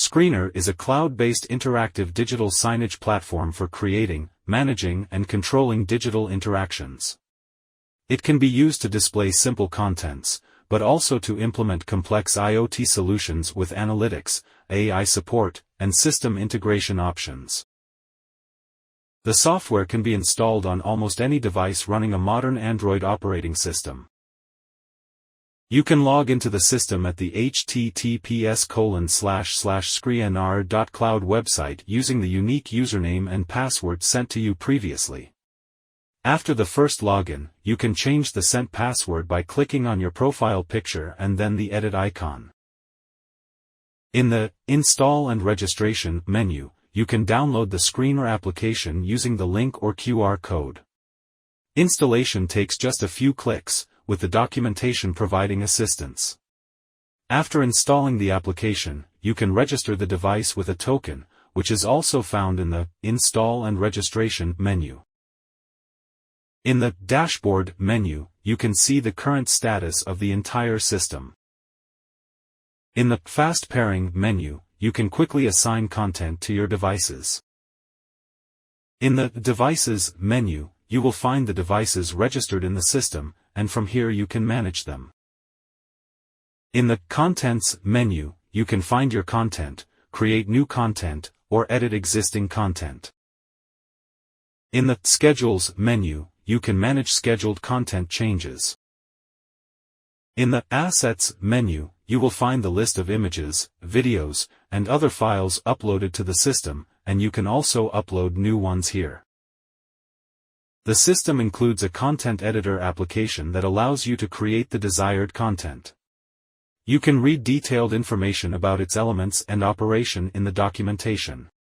Screeenr is a cloud-based interactive digital signage platform for creating, managing, and controlling digital interactions. It can be used to display simple contents, but also to implement complex IoT solutions with analytics, AI support, and system integration options. The software can be installed on almost any device running a modern Android operating system. You can log into the system at the https://screenr.cloud website using the unique username and password sent to you previously. After the first login, you can change the sent password by clicking on your profile picture and then the edit icon. In the Install and Registration menu, you can download the Screeenr application using the link or QR code. Installation takes just a few clicks, with the documentation providing assistance. After installing the application, you can register the device with a token, which is also found in the Install and Registration menu. In the Dashboard menu, you can see the current status of the entire system. In the Fast Pairing menu, you can quickly assign content to your devices. In the Devices menu, you will find the devices registered in the system, and from here you can manage them. In the Contents menu, you can find your content, create new content, or edit existing content. In the Schedules menu, you can manage scheduled content changes. In the Assets menu, you will find the list of images, videos, and other files uploaded to the system, and you can also upload new ones here. The system includes a content editor application that allows you to create the desired content. You can read detailed information about its elements and operation in the documentation.